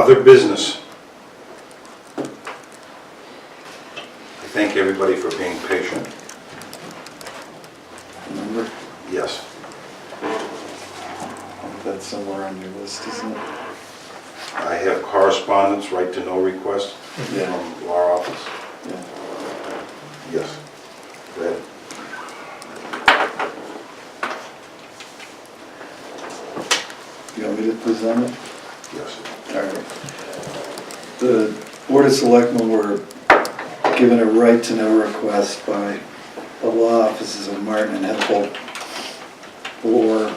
Other business. I thank everybody for being patient. Remember? Yes. That's somewhere on your list, isn't it? I have correspondence, right to know request Yeah. from our office. Yeah. Yes. Go ahead. You want me to present it? Yes. All right. The Board of Selectmen were given a right to know request by the law offices of Martin and Hippel for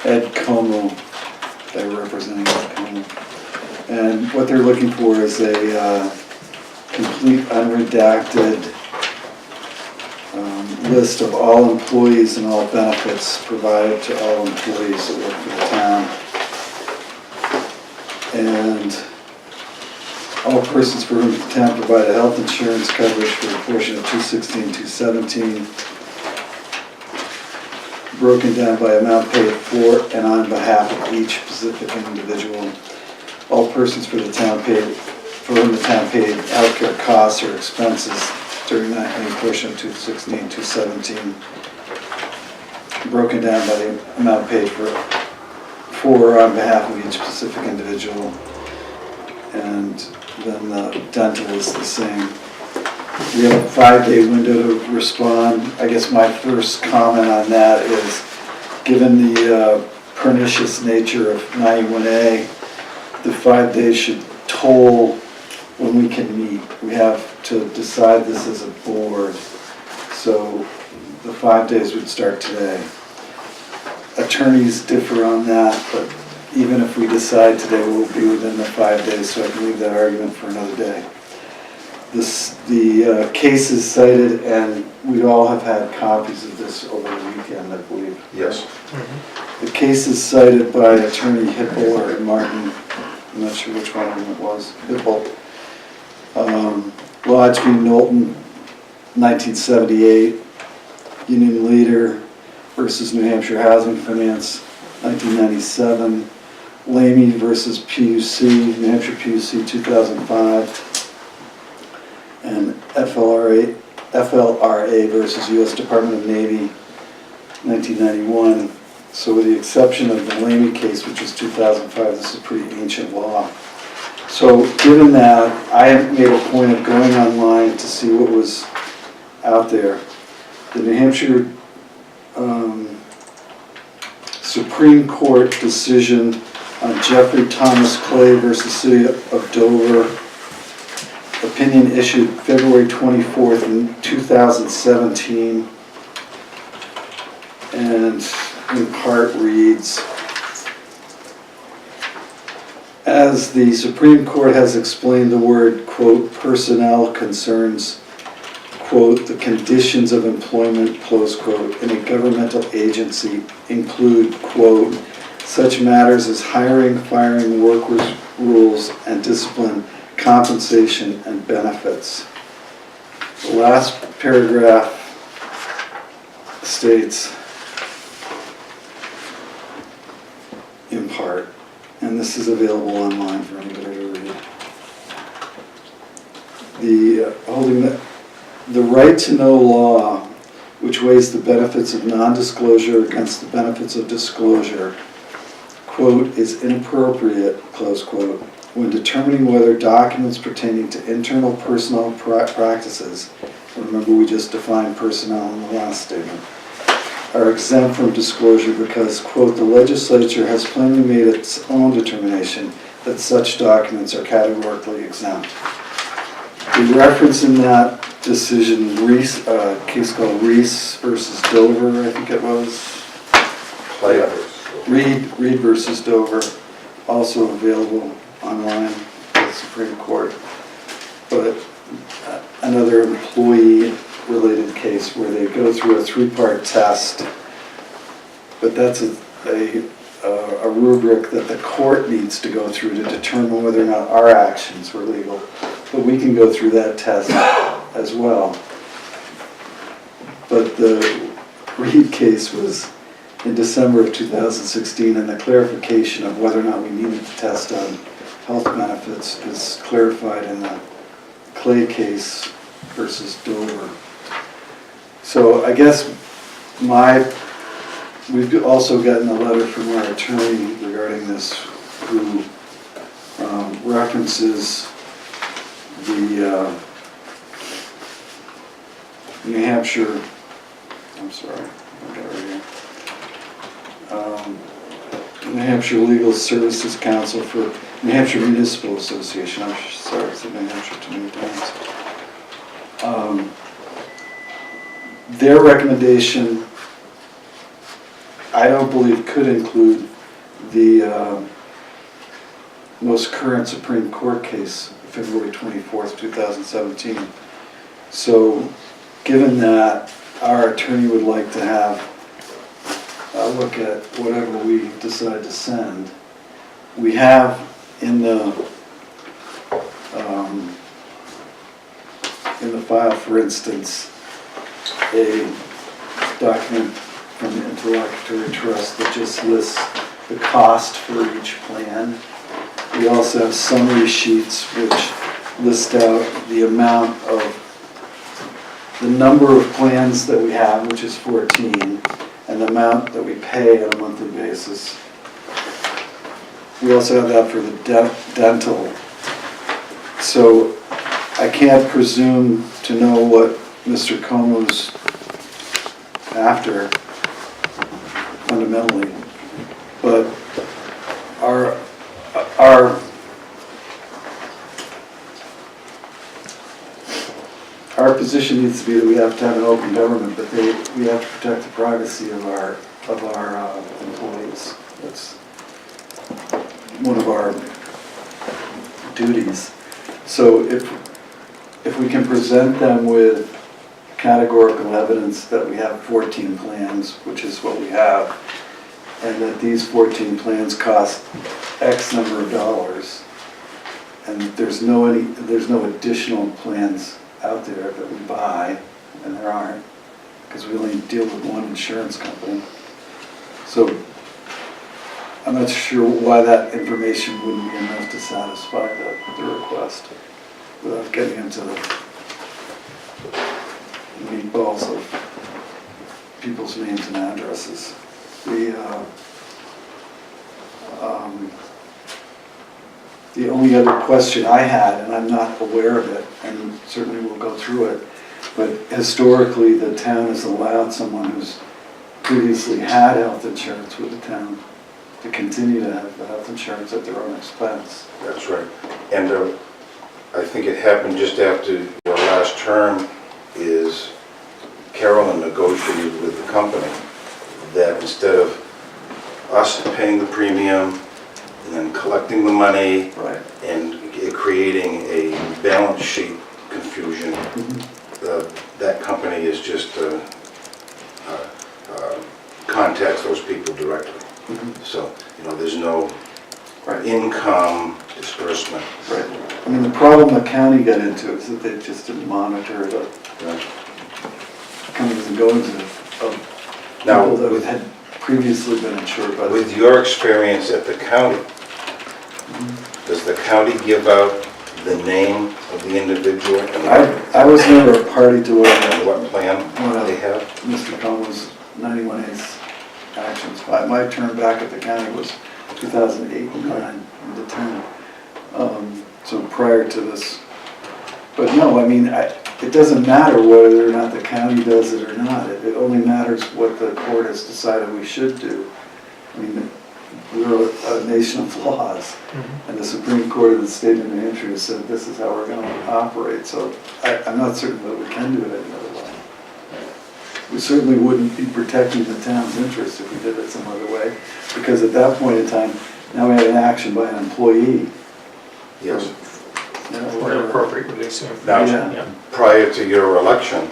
Ed Comeau. They were representing Ed Comeau. And what they're looking for is a complete unredacted list of all employees and all benefits provided to all employees that work for the town. And all persons for whom the town provided health insurance coverage for a portion of 216, 217, broken down by amount paid for and on behalf of each specific individual. All persons for the town paid, for whom the town paid healthcare costs or expenses during that any portion of 216, 217, broken down by the amount paid for or on behalf of each specific individual. And then the dental is the same. We have a 5-day window to respond. I guess my first comment on that is, given the pernicious nature of 91A, the 5 days should toll when we can meet. We have to decide this as a board, so the 5 days would start today. Attorneys differ on that, but even if we decide today, we'll be within the 5 days, so I can leave that argument for another day. The case is cited, and we all have had copies of this over the weekend, I believe. Yes. The case is cited by Attorney Hippel or Martin. I'm not sure which one of them it was. Hippel. Lodge v. Knowlton, 1978. Union Leader versus New Hampshire Housing Finance, 1997. Lamy versus PUC, New Hampshire PUC, 2005. And FLRA versus U.S. Department of Navy, 1991. So with the exception of the Lamy case, which was 2005, this is pretty ancient law. So given that, I made a point of going online to see what was out there. The New Hampshire Supreme Court decision on Jeffrey Thomas Clay versus City of Dover, opinion issued February 24th in 2017, and in part reads, as the Supreme Court has explained, the word, quote, personnel concerns, quote, the conditions of employment, close quote, in a governmental agency include, quote, such matters as hiring, firing, work rules and discipline, compensation, and benefits. The last paragraph states, in part, and this is available online for anybody to read, holding the right to know law, which weighs the benefits of non-disclosure against the benefits of disclosure, quote, is inappropriate, close quote, when determining whether documents pertaining to internal personnel practices, remember we just defined personnel in the last statement, are exempt from disclosure because, quote, the legislature has plainly made its own determination that such documents are categorically exempt. The reference in that decision, a case called Reese versus Dover, I think it was. Reed versus Dover, also available online at the Supreme Court. But another employee-related case where they go through a 3-part test, but that's a rubric that the court needs to go through to determine whether or not our actions were legal. But we can go through that test as well. But the Reed case was in December of 2016, and the clarification of whether or not we needed to test on health benefits is clarified in the Clay case versus Dover. So I guess we've also gotten a letter from our attorney regarding this, who references the New Hampshire, I'm sorry, I got it right here. New Hampshire Legal Services Council for New Hampshire Municipal Association. I'm sorry, I said New Hampshire too many times. Their recommendation, I don't believe, could include the most current Supreme Court case, February 24th, 2017. So, given that, our attorney would like to have a look at whatever we decide to send. We have in the file, for instance, a document from the Interlocutory Trust that just lists the cost for each plan. We also have summary sheets which list out the amount of the number of plans that we have, which is 14, and the amount that we pay on a monthly basis. We also have that for the dental. So I can't presume to know what Mr. Comeau's after, fundamentally, but our position needs to be that we have to have an open government, but we have to protect the privacy of our employees. That's one of our duties. So if we can present them with categorical evidence that we have 14 plans, which is what we have, and that these 14 plans cost X number of dollars, and there's no additional plans out there that we buy, and there aren't, because we only deal with one insurance company. So I'm not sure why that information wouldn't be enough to satisfy the request without getting into the meatballs of people's names and addresses. The only other question I had, and I'm not aware of it, and certainly we'll go through it, but historically the town has allowed someone who's previously had health insurance with the town to continue to have the health insurance at their own expense. That's right. And I think it happened just after your last term is Carolyn negotiated with the company that instead of us paying the premium and then collecting the money, right, and it creating a balance sheet confusion, that company is just contacts those people directly. So, there's no income disbursement. Right. I mean, the problem the county got into is that they just didn't monitor the comings and goings of people that had previously been insured by the... With your experience at the county, does the county give out the name of the individual? I was never a party to what plan they have? Mr. Comeau's 91A's actions. My term back at the county was 2008 and 9 to 10. So prior to this. But no, I mean, it doesn't matter whether or not the county does it or not. It only matters what the court has decided we should do. I mean, we're a nation of laws, and the Supreme Court of the state of New Hampshire has said this is how we're going to operate. So I'm not certain that we can do it any other way. We certainly wouldn't be protecting the town's interests if we did it some other way, because at that point in time, now we had an action by an employee. Yes. Or inappropriate release. Now, prior to your election,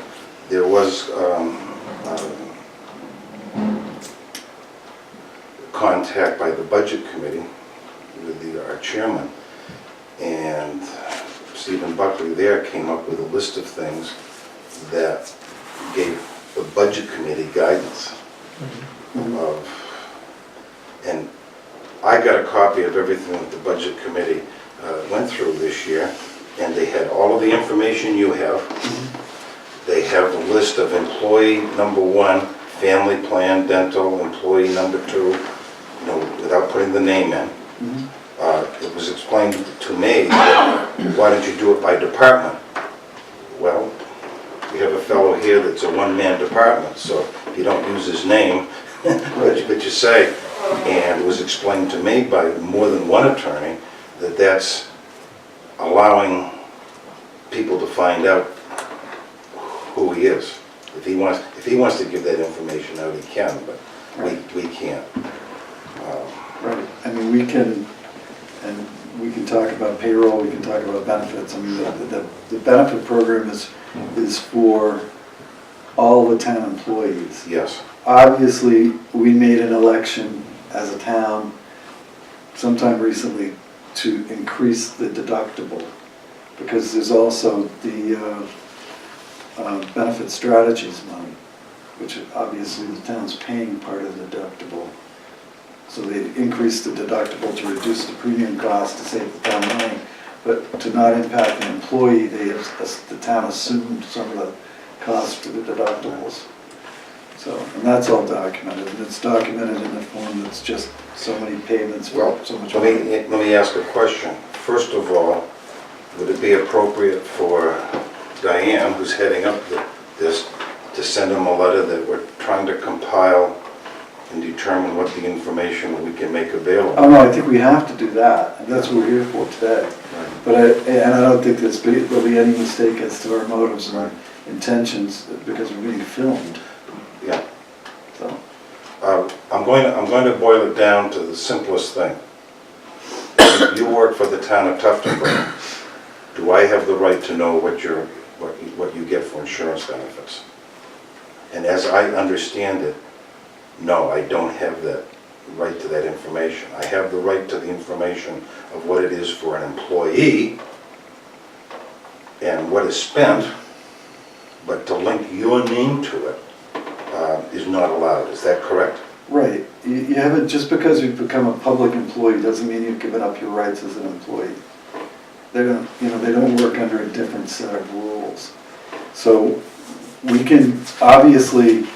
there was contact by the budget committee with our chairman, and Stephen Buckley there came up with a list of things that gave the budget committee guidance. And I got a copy of everything that the budget committee went through this year, and they had all of the information you have. They have a list of employee number 1, family plan, dental, employee number 2, without putting the name in. It was explained to me that, why don't you do it by department? Well, we have a fellow here that's a one-man department, so if you don't use his name, what you say, and it was explained to me by more than one attorney that that's allowing people to find out who he is. If he wants to give that information out, he can, but we can't. Right, I mean, we can talk about payroll, we can talk about benefits. I mean, the benefit program is for all the town employees. Yes. Obviously, we made an election as a town sometime recently to increase the deductible, because there's also the benefit strategies money, which obviously the town's paying part of the deductible. So they increased the deductible to reduce the premium cost to save the town money, but to not impact the employee, the town assumed some of the costs for the deductibles. So, and that's all documented, and it's documented in a form that's just so many payments for so much money. Let me ask a question. First of all, would it be appropriate for Diane, who's heading up this, to send him a letter that we're trying to compile and determine what the information we can make available? Oh, no, I think we have to do that, and that's what we're here for today. Right. But I don't think there'll be any mistake as to our motives and our intentions, because we're being filmed, Yeah. so. I'm going to boil it down to the simplest thing. You work for the town of Tuftonboro. Do I have the right to know what you get for insurance benefits? And as I understand it, no, I don't have that right to that information. I have the right to the information of what it is for an employee and what is spent, but to link your name to it is not allowed. Is that correct? Right, you haven't, just because you've become a public employee doesn't mean you've given up your rights as an employee. They don't work under a different set of rules. So we can obviously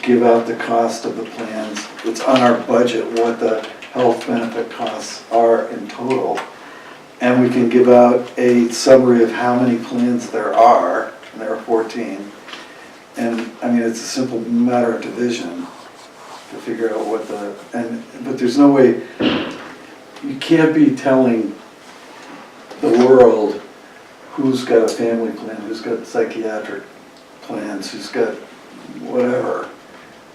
give out the cost of the plans. It's on our budget what the health benefit costs are in total. And we can give out a summary of how many plans there are, and there are 14. And I mean, it's a simple matter of division to figure out what but there's no way, you can't be telling the world who's got a family plan, who's got psychiatric plans, who's got whatever.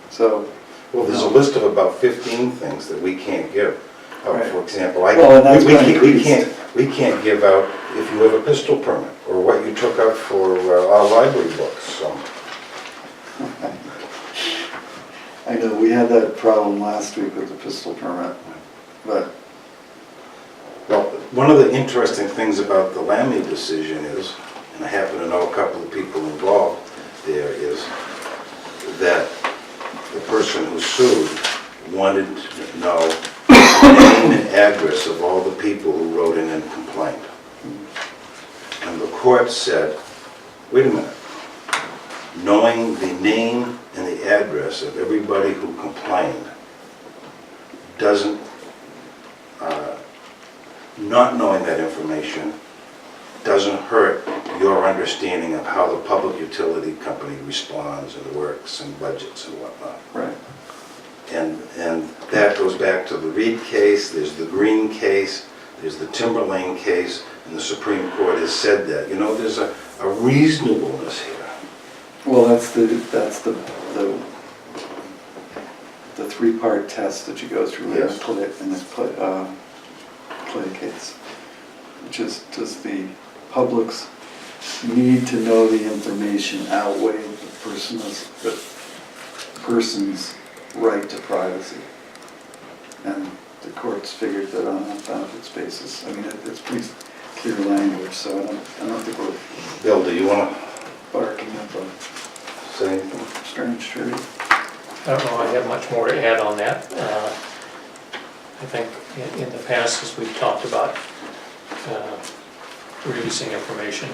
So, Well, there's a list of about 15 things that we can't give. Right. For example, we can't give out if you have a pistol permit or what you took out for our library books. So. I know, we had that problem last week with the pistol permit, but. Well, one of the interesting things about the Lamy decision is, and I happen to know a couple of people involved there, is that the person who sued wanted to know the name and address of all the people who wrote in and complained. And the court said, wait a minute, knowing the name and the address of everybody who complained doesn't, not knowing that information doesn't hurt your understanding of how the public utility company responds and works and budgets and whatnot. Right. And that goes back to the Reed case, there's the Green case, there's the Timberlane case, and the Supreme Court has said that. You know, there's a reasonableness here. Well, that's the three-part test that you go through in Yes. the Clay case, which is, does the public's need to know the information outweigh the person's right to privacy? And the courts figured that on a benefits basis. I mean, it's pretty clear language, so I don't think we're Bill, do you want to barking up a say anything? strange tree. I don't know, I have much more to add on that. I think in the past, as we've talked about releasing information,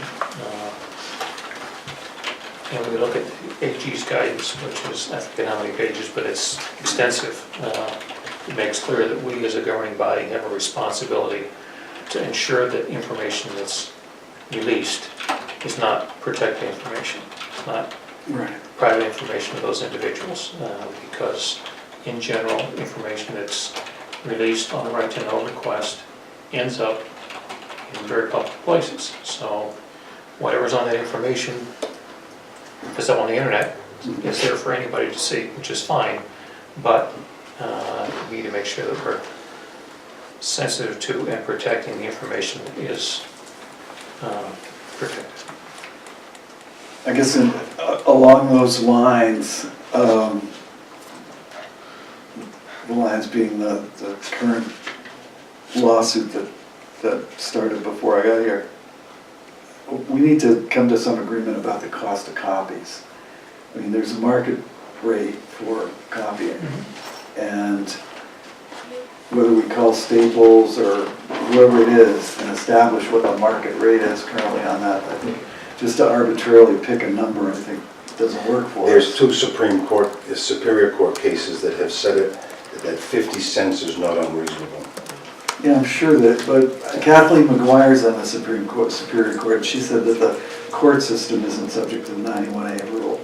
and we look at the AG's guidance, which is, I forget how many pages, but it's extensive. It makes clear that we as a governing body have a responsibility to ensure that information that's released is not protected information. It's not Right. private information of those individuals, because in general, information that's released on the right to know request ends up in very public places. So whatever's on that information, if it's up on the internet, it's there for anybody to see, which is fine, but we need to make sure that we're sensitive to and protecting the information that is protected. I guess along those lines, the lines being the current lawsuit that started before I got here, we need to come to some agreement about the cost of copies. I mean, there's a market rate for copying, and whether we call Staples or whoever it is and establish what the market rate is currently on that, I think just to arbitrarily pick a number, I think doesn't work for us. There's two Superior Court cases that have said it, that 50 cents is not unreasonable. Yeah, I'm sure that, but Kathleen McGuire's on the Superior Court, and she said that the court system isn't subject to the 91A rule.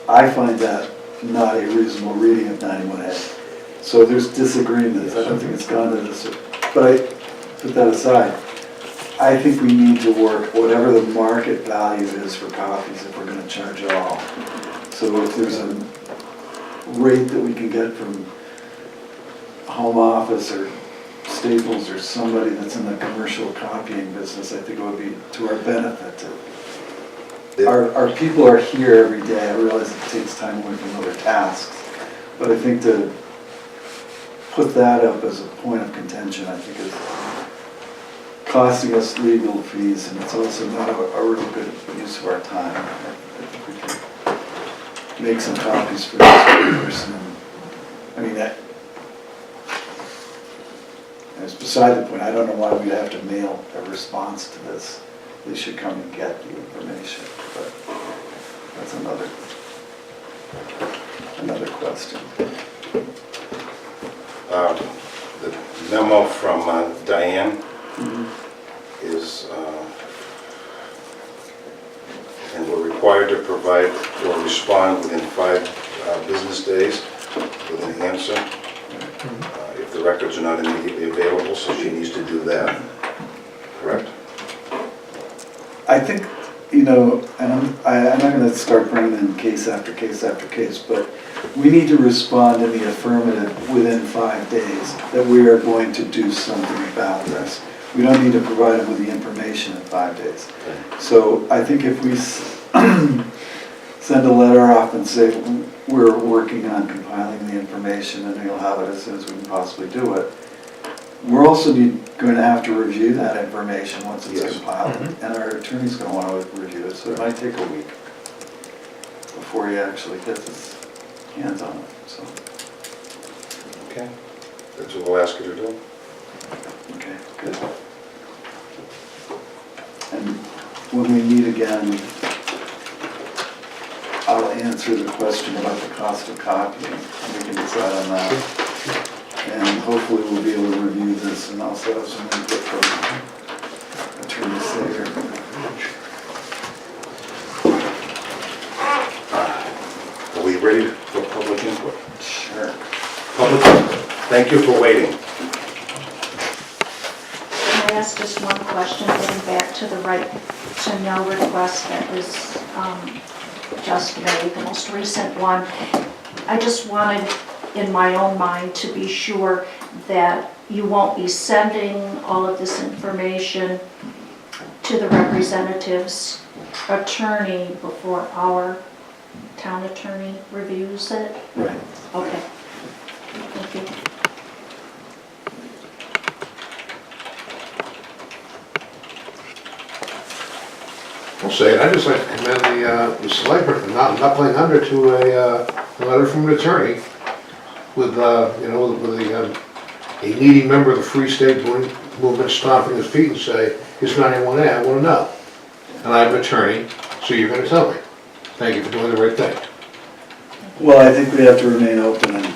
I find that not a reasonable reading of 91A. So there's disagreements. I don't think it's gone to this, but I put that aside. I think we need to work whatever the market value is for copies if we're going to charge at all. So if there's a rate that we can get from Home Office or Staples or somebody that's in the commercial copying business, I think it would be to our benefit. Our people are here every day. I realize it takes time away from other tasks, but I think to put that up as a point of contention, I think is costing us legal fees, and it's also not a real good use of our time. I think we can make some copies for this person. I mean, it's beside the point. I don't know why we'd have to mail a response to this. They should come and get the information, but that's another question. The memo from Diane is, and we're required to provide or respond within 5 business days with an answer. If the records are not immediately available, so she needs to do that, correct? I think, you know, and I'm not going to start bringing in case after case after case, but we need to respond in the affirmative within 5 days that we are going to do something about this. We don't need to provide them with the information in 5 days. So I think if we send a letter off and say we're working on compiling the information and you'll have it as soon as we can possibly do it, we're also going to have to review that information once it's compiled, and our attorney's going to want to review it, so it might take a week before he actually gets his hands on it. So. Okay, that's what we'll ask you to do. Okay, good. And when we meet again, I'll answer the question about the cost of copying, and we can decide on that. And hopefully we'll be able to review this and also have some input from Attorney Slater. Are we ready for public input? Sure. Public input. Thank you for waiting. Can I ask just one question, getting back to the right to know request that was just made, the most recent one? I just wanted, in my own mind, to be sure that you won't be sending all of this information to the representative's attorney before our town attorney reviews it? Right. Okay. Thank you. I'll say it, I'd just like to commend the selectmen for not playing under to a letter from an attorney with, a leading member of the Free State Movement stomping his feet and say, it's 911A, I wanna know. And I'm an attorney, so you're gonna tell me. Thank you for doing the right thing. Well, I think we have to remain open and